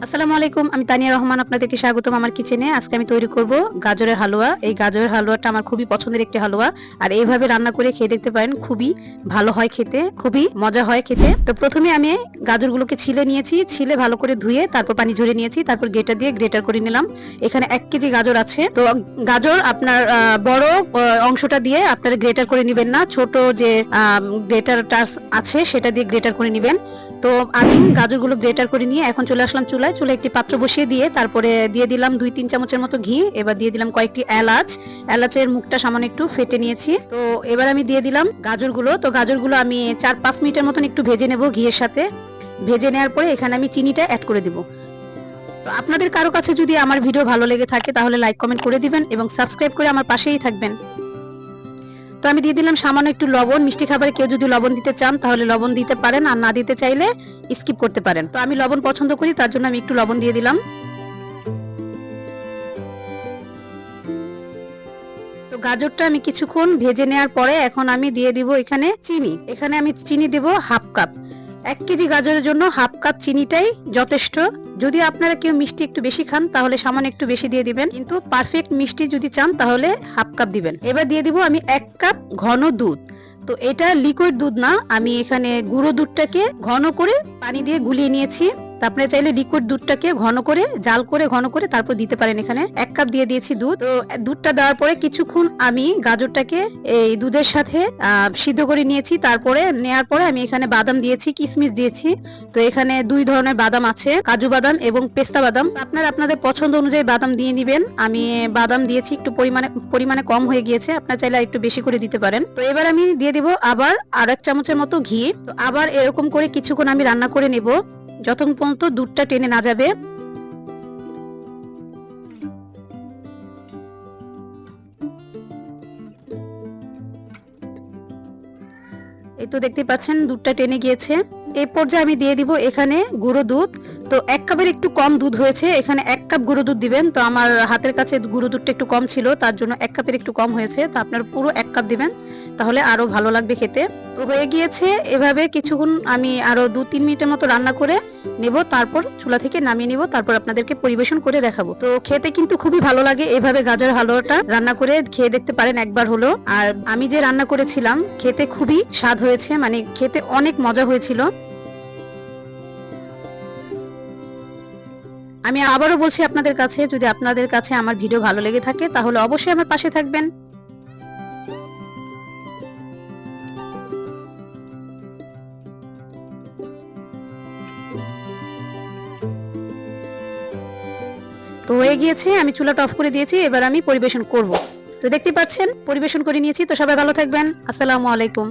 আসসালামু আলাইকুম, আমি তানিয়া রহমান, আপনাদেরকে স্বাগতম আমার কিচেনে। আজকে আমি তৈরি করব গাজরের হালুয়া। এই গাজরের হালুয়াটা আমার খুবই পছন্দের একটি হালুয়া, আর এইভাবে রান্না করে খেয়ে দেখতে পারেন, খুবই ভালো হয় খেতে, খুবই মজা হয় খেতে। তো প্রথমে আমি গাজরগুলোকে ছিলে নিয়েছি, ছিলে ভালো করে ধুয়ে তারপর পানি ঝরিয়ে নিয়েছি, তারপর গ্রেটার দিয়ে গ্রেটার করে নিলাম। এখানে 1 কেজি গাজর আছে। তো গাজর আপনার বড় অংশটা দিয়ে আপনারা গ্রেটার করে নেবেন না, ছোট যে গ্রেটারটা আছে সেটা দিয়ে গ্রেটার করে নেবেন। তো আমি গাজরগুলো গ্রেটার করে নিয়ে এখন চলে আসলাম চুলায় একটি পাত্র বসিয়ে দিয়ে তারপরে দিয়ে দিলাম 2-3 চামচের মতো ঘি। এবার দিয়ে দিলাম কয়েকটি এলাচের মুখটা সামান্য একটু ফেটে নিয়েছি। তো এবার আমি দিয়ে দিলাম গাজরগুলো। তো গাজরগুলো আমি 4-5 মিনিটের মতন একটু ভেজে নেব ঘিয়ের সাথে। ভেজে নেওয়ার পরে এখানে আমি চিনিটা অ্যাড করে দিব। তো আপনাদের কারো কাছে যদি আমার ভিডিও ভালো লেগে থাকে তাহলে লাইক কমেন্ট করে দিবেন এবং সাবস্ক্রাইব করে আমার পাশেই থাকবেন। তো আমি দিয়ে দিলাম সামান্য একটু লবণ। মিষ্টি খাবারে কেউ যদি লবণ দিতে চান তাহলে লবণ দিতে পারেন, আর না দিতে চাইলে স্কিপ করতে পারেন। তো আমি লবণ পছন্দ করি, তার জন্য আমি একটু লবণ দিয়ে দিলাম। তো গাজরটা আমি কিছুক্ষণ ভেজে নেওয়ার পরে এখন আমি দিয়ে দিব এখানে চিনি। এখানে আমি চিনি দেব 1/2 কাপ। 1 কেজি গাজরের জন্য 1/2 কাপ চিনিটাই যথেষ্ট। যদি আপনারা কেউ মিষ্টি একটু বেশি খান তাহলে সামান্য একটু বেশি দিয়ে দিবেন, কিন্তু পারফেক্ট মিষ্টি যদি চান তাহলে 1/2 কাপ দিবেন। এবার দিয়ে দিব আমি 1 কাপ ঘন দুধ। তো এটা লিকুইড দুধ না, আমি এখানে গুঁড়ো দুধটাকে ঘন করে পানি দিয়ে গুলিয়ে নিয়েছি। আপনারা চাইলে লিকুইড দুধটাকে ঘন করে জাল করে ঘন করে তারপর দিতে পারেন। এখানে 1 কাপ দিয়ে দিয়েছি দুধ। তো দুধটা দেওয়ার পরে কিছুক্ষণ আমি গাজরটাকে এই দুধের সাথে সিদ্ধ করে নিয়েছি। তারপরে নেয়ার পরে আমি এখানে বাদাম দিয়েছি, কিশমিশ দিয়েছি। তো এখানে 2 ধরনের বাদাম আছে, কাজু বাদাম এবং পেস্তা বাদাম। আপনারা আপনাদের পছন্দ অনুযায়ী বাদাম দিয়ে নিবেন। আমি বাদাম দিয়েছি, একটু পরিমাণে কম হয়ে গিয়েছে, আপনারা চাইলে একটু বেশি করে দিতে পারেন। তো এবার আমি দিয়ে দিব আবার 1 চামচের মতো ঘি। তো আবার এরকম করে কিছুক্ষণ আমি রান্না করে নেব যতক্ষণ পর্যন্ত দুধটা টেনে না যাবে। এই তো দেখতে পাচ্ছেন দুধটা টেনে গিয়েছে। এই পর্যায়ে আমি দিয়ে দিব এখানে গুঁড়ো দুধ। তো 1 কাপের একটু কম দুধ হয়েছে, এখানে 1 কাপ গুঁড়ো দুধ দিবেন। তো আমার হাতের কাছে গুঁড়ো দুধটা একটু কম ছিল, তার জন্য 1 কাপের একটু কম হয়েছে। তো আপনার পুরো 1 কাপ দিবেন, তাহলে আরো ভালো লাগবে খেতে। তো হয়ে গিয়েছে। এভাবে কিছুক্ষণ আমি আরো 2-3 মিনিটের মতো রান্না করে নেব, তারপর চুলা থেকে নামিয়ে নিব, তারপর আপনাদেরকে পরিবেশন করে দেখাবো। তো খেতে কিন্তু খুবই ভালো লাগে। এভাবে গাজর হালুয়াটা রান্না করে খেয়ে দেখতে পারেন একবার হলো। আর আমি যে রান্না করেছিলাম খেতে খুবই স্বাদ হয়েছে, মানে খেতে অনেক মজা হয়েছিল। আমি আবারও বলছি আপনাদের কাছে, যদি আপনাদের কাছে আমার ভিডিও ভালো লেগে থাকে তাহলে অবশ্যই আমার পাশে থাকবেন। তো হয়ে গিয়েছে, আমি চুলাটা অফ করে দিয়েছি। এবার আমি পরিবেশন করব। তো দেখতে পাচ্ছেন পরিবেশন করে নিয়েছি। তো সবাই ভালো থাকবেন। আসসালামু আলাইকুম।